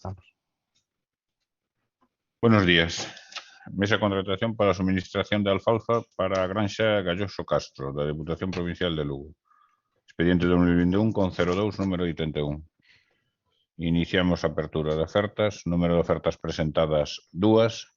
estamos. Buenos días. Mesa de contratación para la suministración de alfalfa para Granja Galloso Castro, da Deputación Provincial de Lugo. Expediente 2021 con 02, número 81. Iniciamos apertura de ofertas. Número de ofertas presentadas, 2.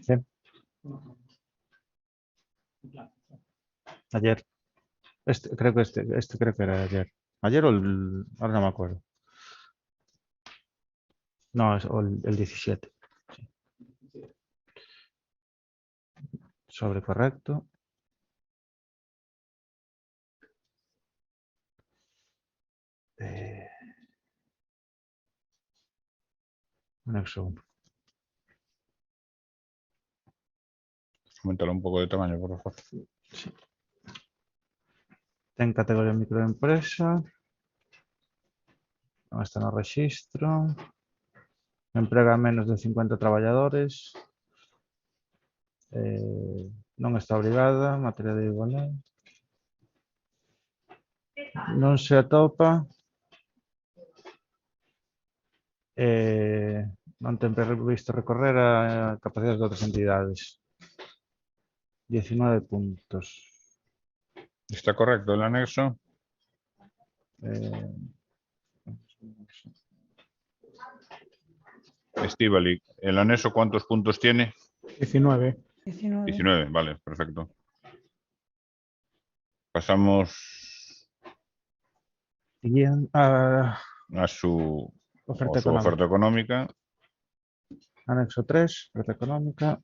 Sí. Ayer. Creo que era ayer. Ayer ahora no me acuerdo. No, es el 17. Sí. Sobre correcto. Anexo 1. Coméntalo un poco de tamaño, por favor. Sí. Ten categoría microempresa. Non está no rexistro. Emprega menos de 50 traballadores. Non está obrigada. Materia de igualdade. Non se atopa. Non ten previsto recorrer a capacidades de outras entidades. 19 puntos. ¿Está correcto el anexo? Estíbaliz, ¿el anexo cuántos puntos tiene? 19. 19, vale, perfecto. Pasamos a su oferta económica. Anexo 3, oferta económica.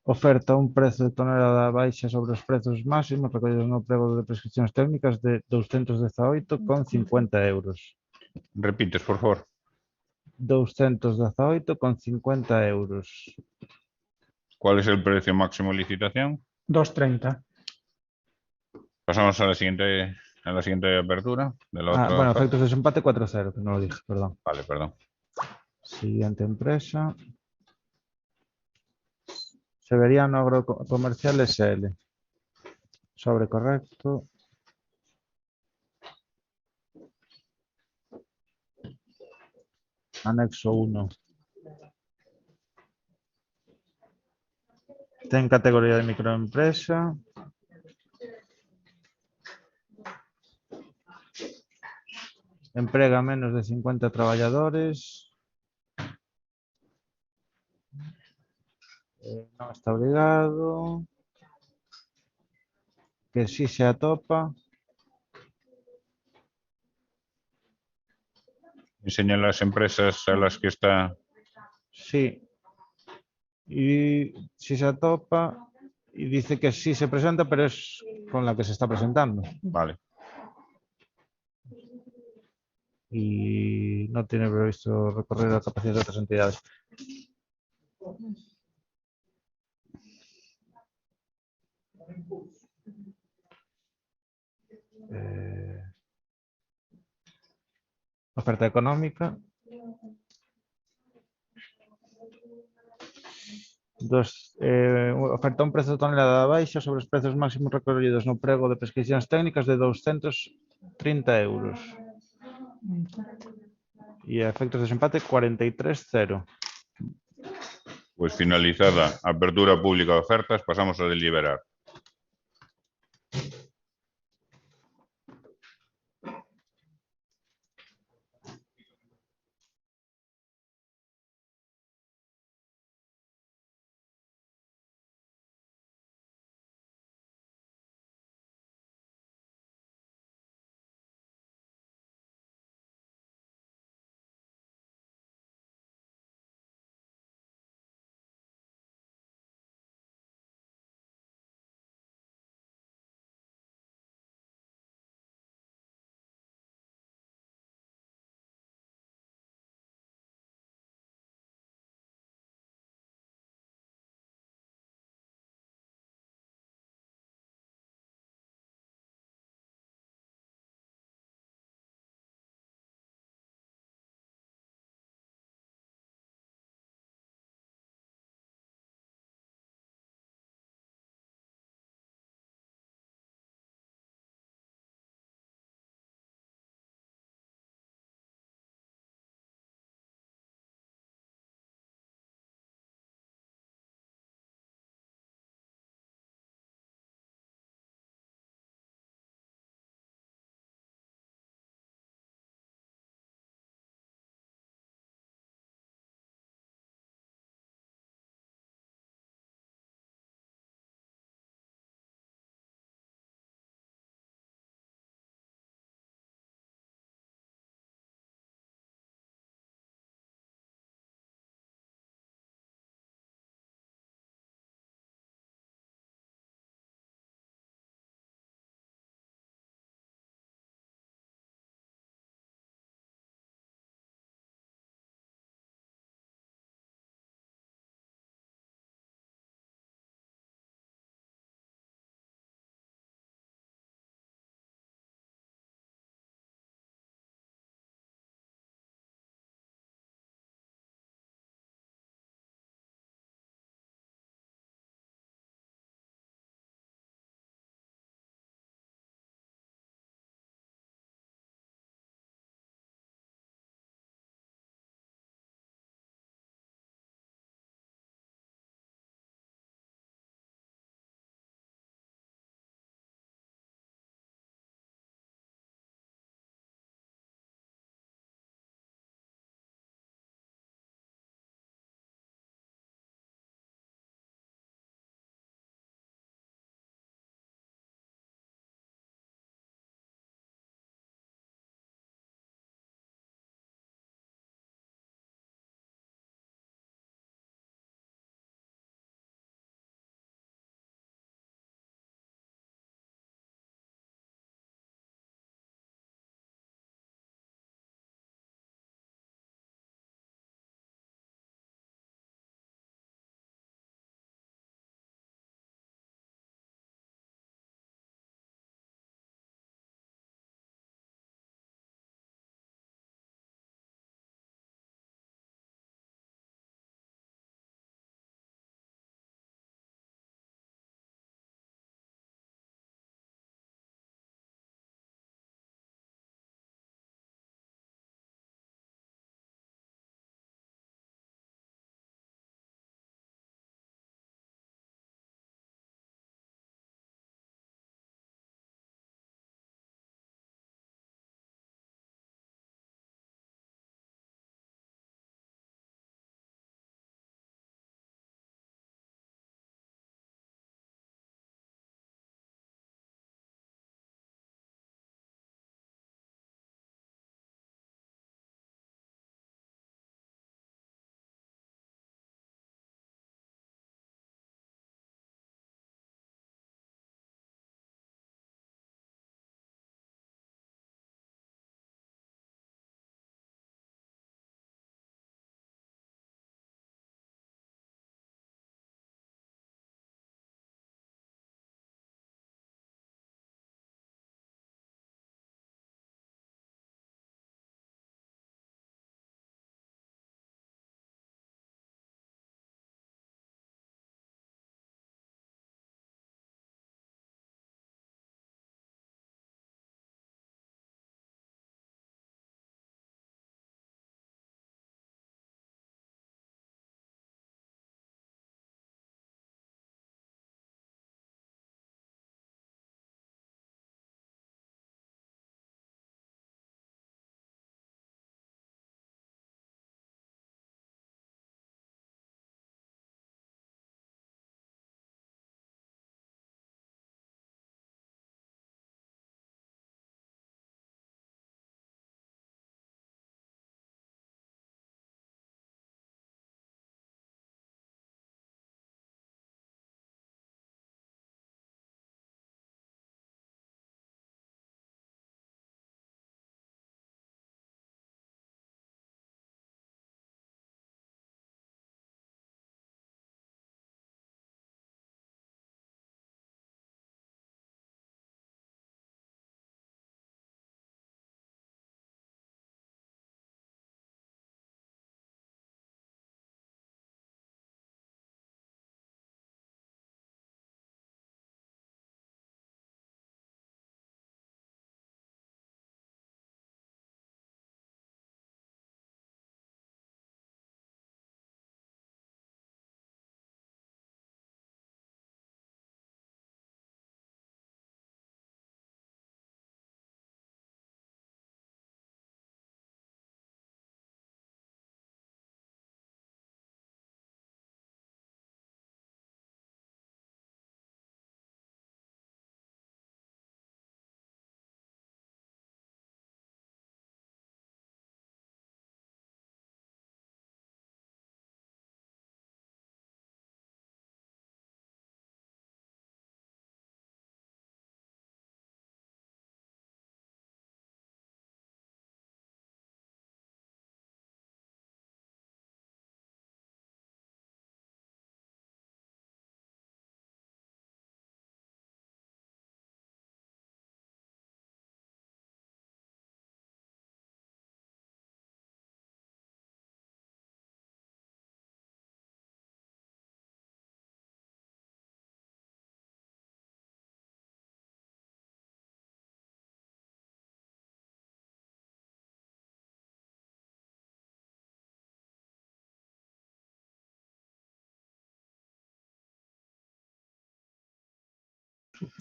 Oferta un prezo de tonelada baixa sobre os prezos máximos recollidos no prego de prescripcións técnicas de 218,50 euros. Repites, por favor. 218,50 euros. ¿Cuál es el precio máximo de licitación? 2,30. Pasamos a la siguiente apertura de la otra Bueno, oferta. efectos de desempate 4-0, que no lo dije, perdón. Vale, perdón. Siguiente empresa. Severiano Agrocomercial SL. Sobre correcto. Anexo 1. Ten categoría de microempresa. Emprega menos de 50 traballadores. Non está obrigado. Que sí se atopa. Enseña las empresas a las que está. Sí. Y si se atopa y dice que sí se presenta, pero es con la que se está presentando. Vale. Y no tiene previsto recorrer la capacidad de otras entidades. Oferta económica. Oferta un prezo de tonelada baixa sobre os prezos máximos recollidos no prego de prescripcións técnicas de 230 euros. Y a efectos de desempate 43-0. Pues finalizada apertura pública de ofertas, pasamos a deliberar.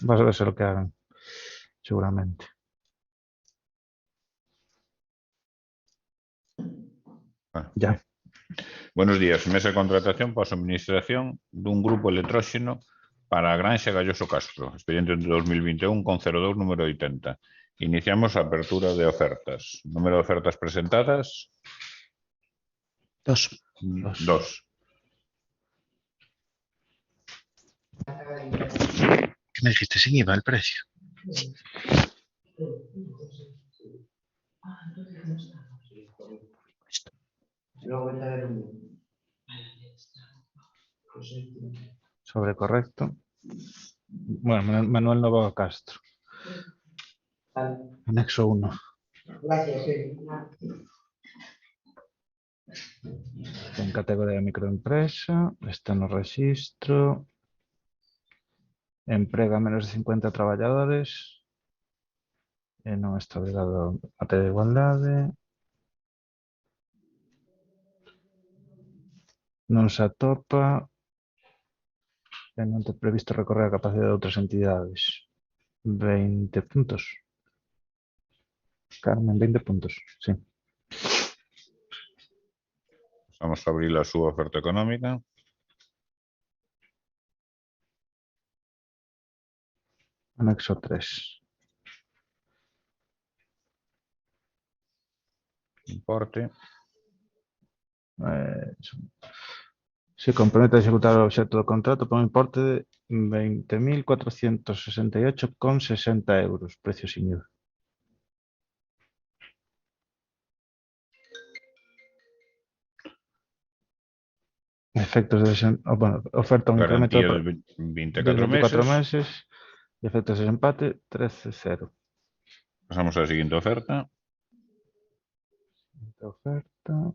Va a ser lo que hagan, seguramente. Ah. Ya. Buenos días. Mesa de contratación para a suministración dun grupo electróxeno para a Granxa Galloso Castro. Expediente de 2021 con 02 número 80. Iniciamos a apertura de ofertas. Número de ofertas presentadas. 2. 2. ¿Qué me dijiste? Sin IVA el precio. Sobre correcto. Bueno, Manuel Novoa Castro. Anexo 1. En categoría microempresa, está no rexistro. Emprega menos de 50 traballadores. E non está obrigado a materia de igualdade. Non se atopa. E non ten previsto recorrer a capacidade de outras entidades. 20 puntos. Carmen, 20 puntos, sí. Vamos a abrir a súa oferta económica. Anexo 3. Importe. Se compromete a executar o obxecto do contrato por un importe de 20.468,60 euros, precio sin IVA. Efectos de oferta un incremento Garantía de de 24 24 meses. meses y efectos de desempate 13,0. Pasamos a la siguiente oferta. Oferta.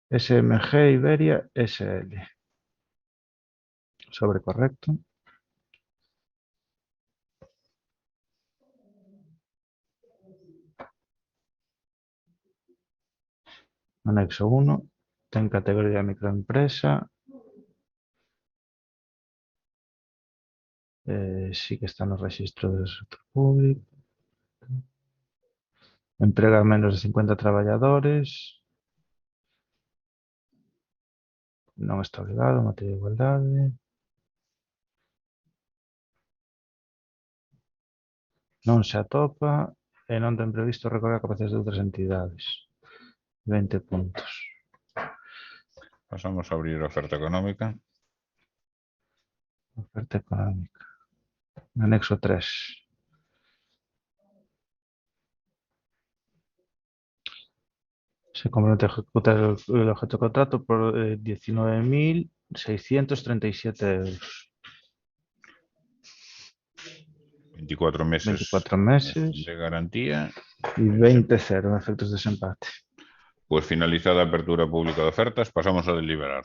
SMG Iberia SL. Sobre correcto. Anexo 1. Ten categoría microempresa. Sí que está no rexistro del sector público. Emprega a menos de 50 traballadores. Non está obrigado, materia de igualdade. Non se atopa e non ten previsto recorrer a capacidades de outras entidades. 20 puntos. Pasamos a abrir oferta económica. Oferta económica. Anexo 3. Se compromete a ejecutar el objeto de contrato por 19.637 euros. 24 meses, 24 meses de garantía. y 20,0 en efectos de desempate. Pues finalizada la apertura pública de ofertas, pasamos a deliberar.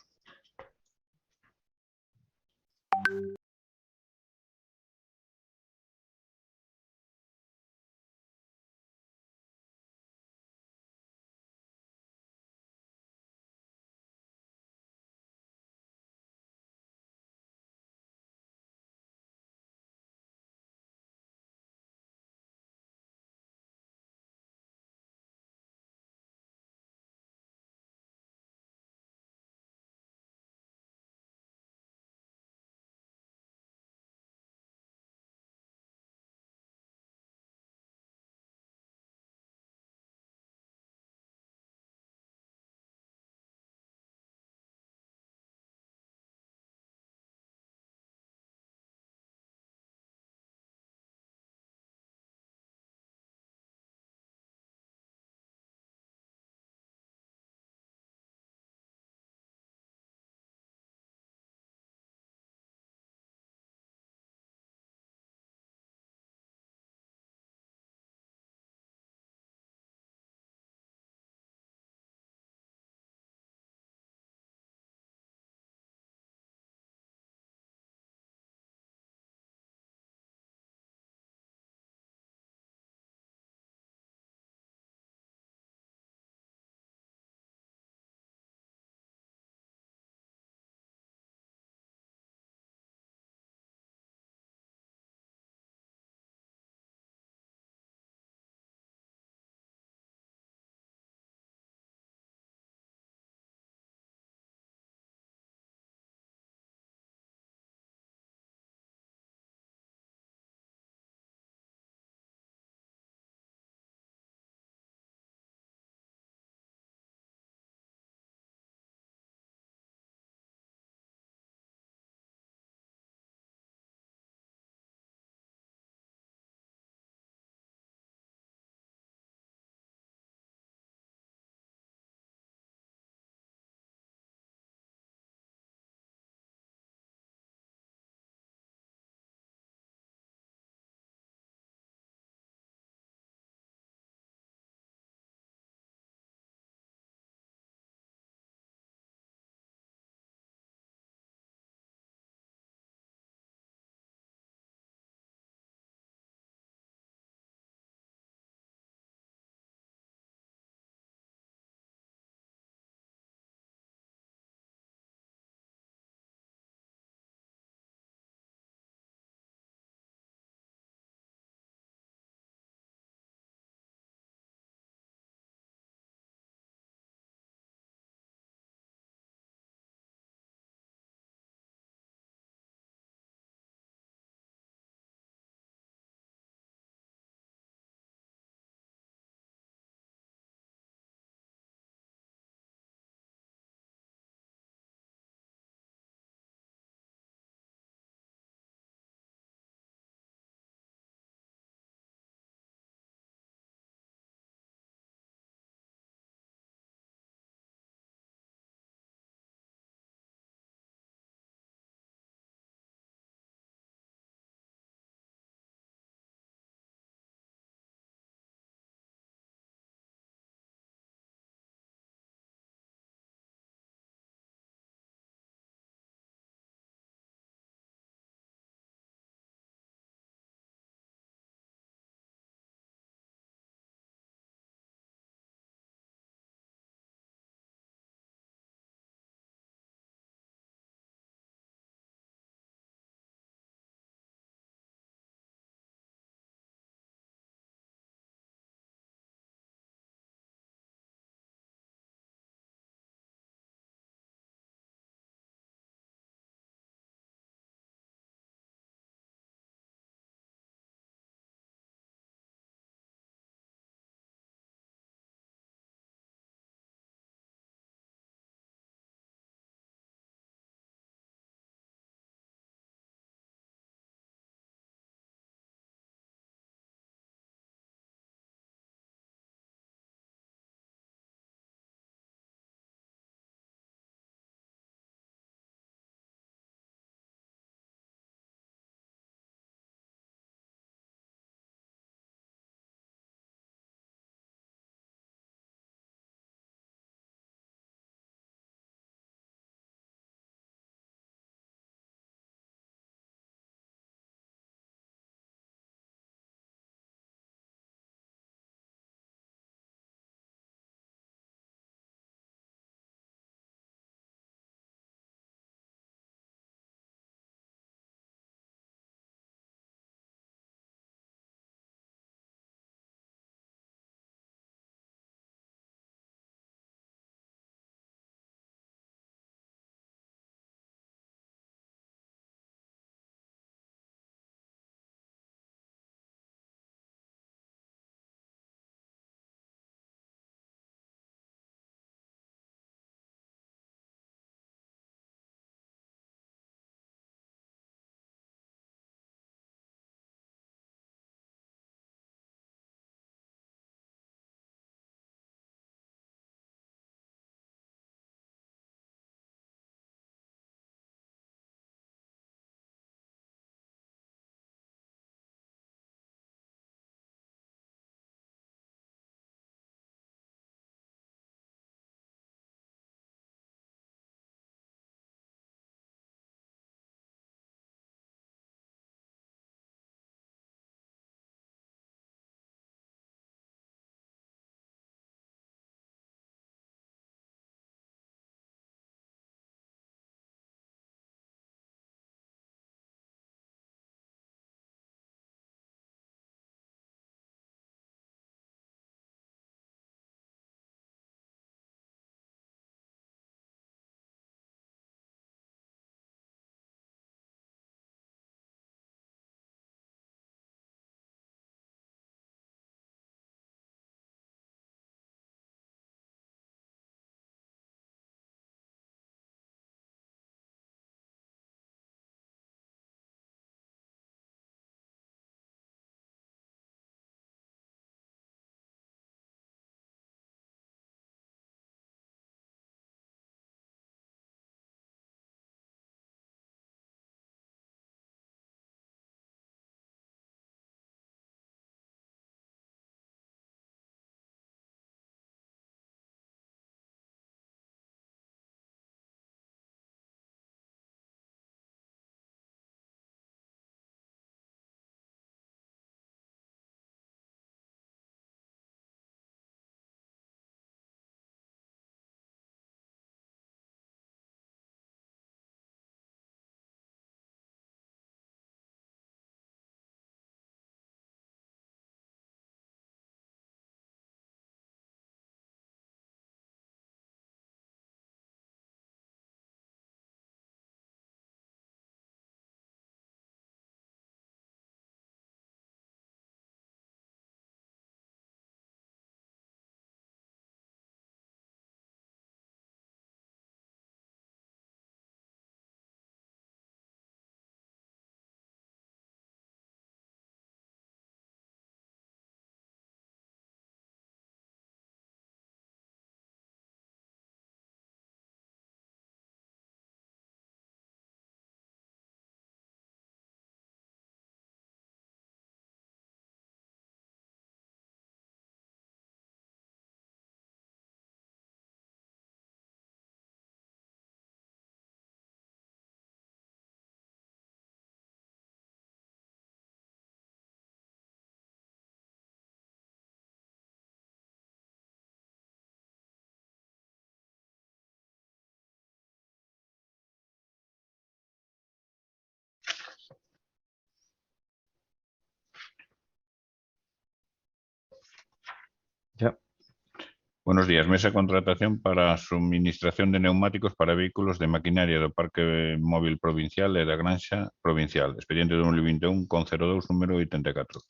Buenos días. Mesa de contratación para suministración de neumáticos para vehículos de maquinaria do Parque Móvil Provincial e da Granxa Provincial. Expediente 2021-02, número 84.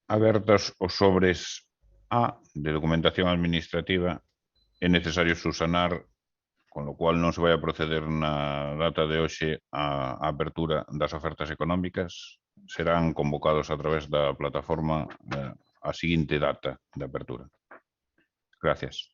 Abertos os sobres A de documentación administrativa, é necesario subsanar, con lo cual non se vai a proceder na data de hoxe a apertura das ofertas económicas. Serán convocados a través da plataforma a seguinte data de apertura. Gracias.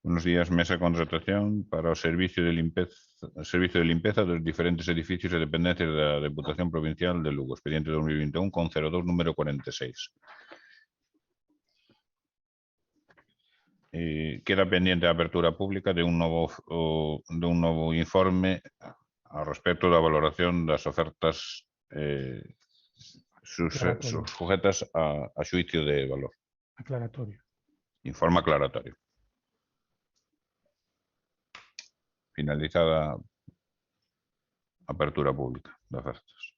Buenos días, mesa de contratación para o servicio de limpeza dos diferentes edificios e dependencias da Deputación Provincial de Lugo, expediente 2021 con 02 número 46. Queda pendiente a apertura pública de un novo informe ao respecto da valoración das ofertas sujetas a xuicio de valor. Aclaratorio. Informe aclaratorio. Finalizada a apertura pública de ofertas.